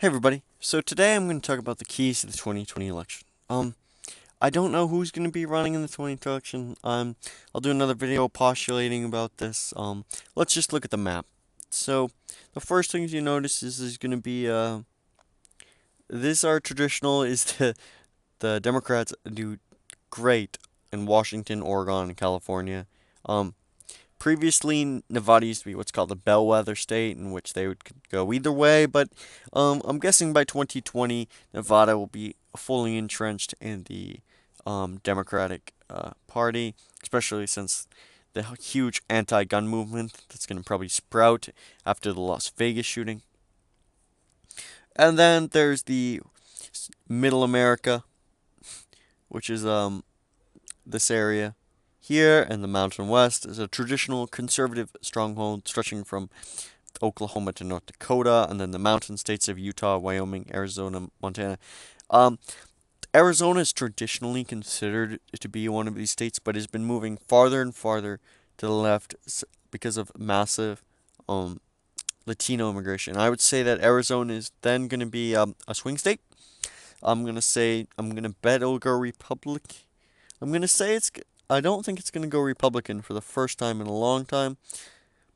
Hey everybody. So today I'm going to talk about the keys to the 2020 election. I don't know who's going to be running in the 2020 election. I'll do another video postulating about this. Let's just look at the map. So the first things you notice is going to be this our traditional is the Democrats do great in Washington, Oregon, and California. Um, Previously, Nevada used to be what's called the bellwether state, in which they would go either way. But I'm guessing by 2020, Nevada will be fully entrenched in the Democratic Party, especially since the huge anti-gun movement that's going to probably sprout after the Las Vegas shooting. And then there's the Middle America, which is this area here, and the Mountain West is a traditional conservative stronghold stretching from Oklahoma to North Dakota, and then the mountain states of Utah, Wyoming, Arizona, Montana. Um, Arizona is traditionally considered to be one of these states, but has been moving farther and farther to the left because of massive Latino immigration. I would say that Arizona is then going to be a swing state. I'm gonna bet it'll go Republic. I'm gonna say it's. I don't think it's gonna go Republican for the first time in a long time,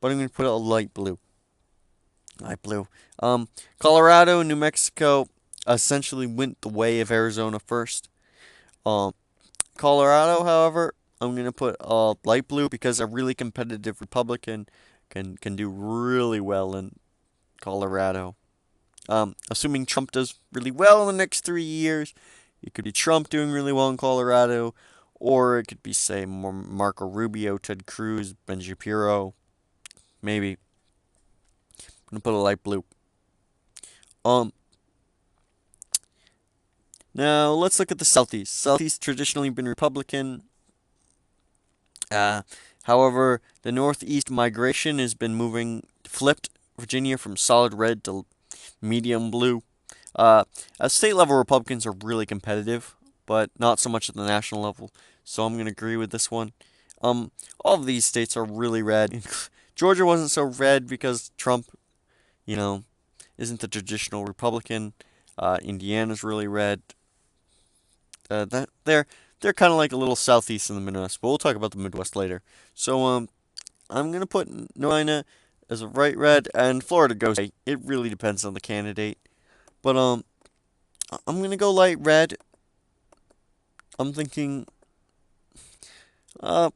but I'm gonna put it a light blue. Light blue. Colorado and New Mexico essentially went the way of Arizona first. Um, Colorado, however, I'm gonna put light blue because a really competitive Republican can do really well in Colorado. Assuming Trump does really well in the next 3 years, it could be Trump doing really well in Colorado, or it could be, say, Marco Rubio, Ted Cruz, Ben Shapiro, maybe. I'm gonna put a light blue. Um, Now let's look at the Southeast. Southeast traditionally been Republican. Uh, However, the Northeast migration has been flipped Virginia from solid red to medium blue. At state level, Republicans are really competitive, but not so much at the national level. So I'm gonna agree with this one. All of these states are really red. Georgia wasn't so red because Trump, you know, isn't the traditional Republican. Indiana's really red. That they're kind of like a little southeast in the Midwest, but we'll talk about the Midwest later. So I'm gonna put North Carolina as a right red, and Florida goes. It really depends on the candidate, but I'm gonna go light red. I'm thinking, uh,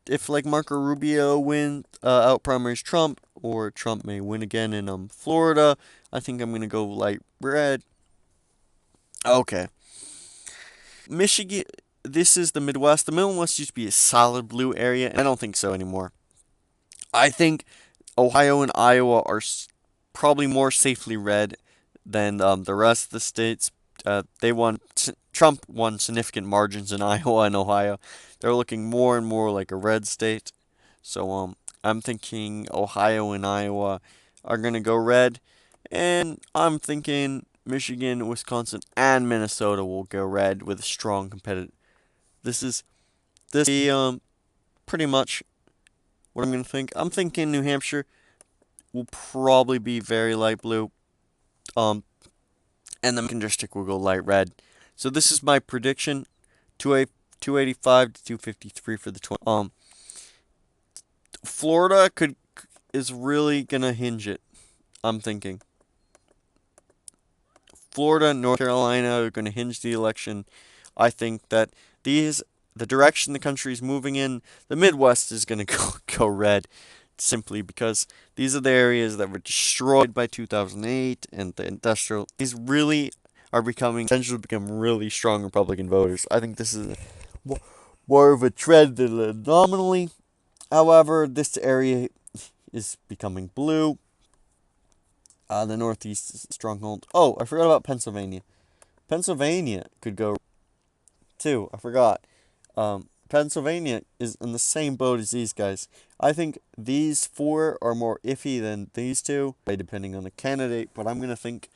if like Marco Rubio out primaries Trump, or Trump may win again in Florida, I think I'm gonna go light red. Okay, Michigan. This is the Midwest. The Midwest used to be a solid blue area, and I don't think so anymore. I think Ohio and Iowa are probably more safely red than the rest of the states. They won. Trump won significant margins in Iowa and Ohio. They're looking more and more like a red state. So I'm thinking Ohio and Iowa are gonna go red, and I'm thinking Michigan, Wisconsin, and Minnesota will go red with a strong competitive. This is this be pretty much what I'm gonna think. I'm thinking New Hampshire will probably be very light blue. Um, and the Macon district will go light red. So this is my prediction: 285 to 253 for the 20. Florida is really gonna hinge it. I'm thinking Florida and North Carolina are gonna hinge the election. I think that the direction the country is moving in, the Midwest is gonna go red, simply because these are the areas that were destroyed by 2008, and the industrial. These really are becoming potentially become really strong Republican voters. I think this is more of a trend than an anomaly. However, this area is becoming blue. The Northeast is a stronghold. Oh, I forgot about Pennsylvania. Pennsylvania could go too. I forgot. Pennsylvania is in the same boat as these guys. I think these four are more iffy than these two, depending on the candidate, but I'm going to think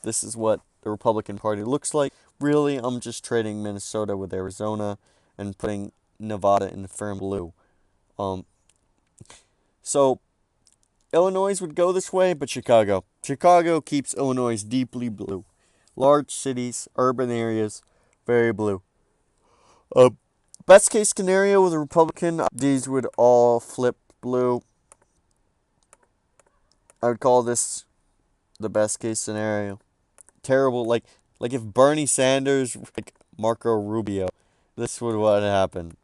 this is what the Republican Party looks like. Really, I'm just trading Minnesota with Arizona and putting Nevada in the firm blue. Um, so Illinois would go this way, but Chicago. Chicago keeps Illinois deeply blue. Large cities, urban areas, very blue. Uh, Best case scenario with a Republican, these would all flip blue. I would call this the best case scenario. Terrible, like if Bernie Sanders, like Marco Rubio, this would what happened.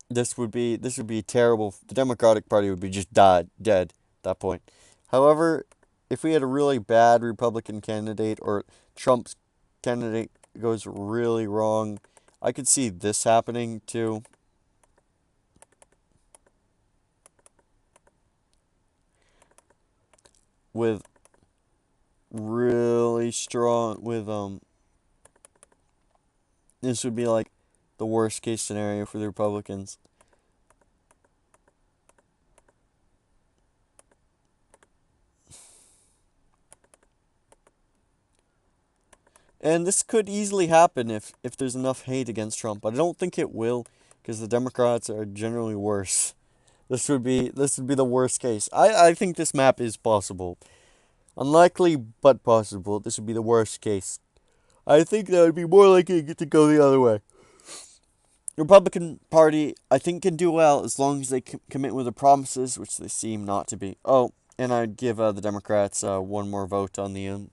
This would be terrible. The Democratic Party would be just dead at that point. However, if we had a really bad Republican candidate or Trump's candidate goes really wrong, I could see this happening too. With really strong this would be like the worst case scenario for the Republicans. And this could easily happen if there's enough hate against Trump. But I don't think it will, because the Democrats are generally worse. This would be the worst case. I think this map is possible. Unlikely, but possible. This would be the worst case. I think that would be more likely to go the other way. The Republican Party, I think, can do well as long as they commit with their promises, which they seem not to be. Oh, and I'd give the Democrats one more vote on the end.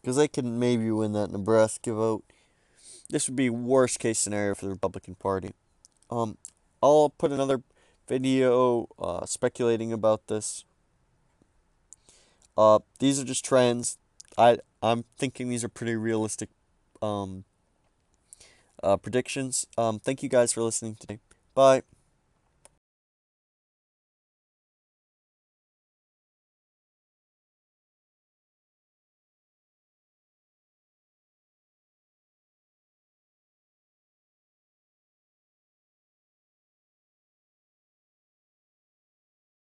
Because they can maybe win that Nebraska vote. This would be worst case scenario for the Republican Party. I'll put another video speculating about this. These are just trends. I'm thinking these are pretty realistic predictions. Thank you guys for listening today. Bye.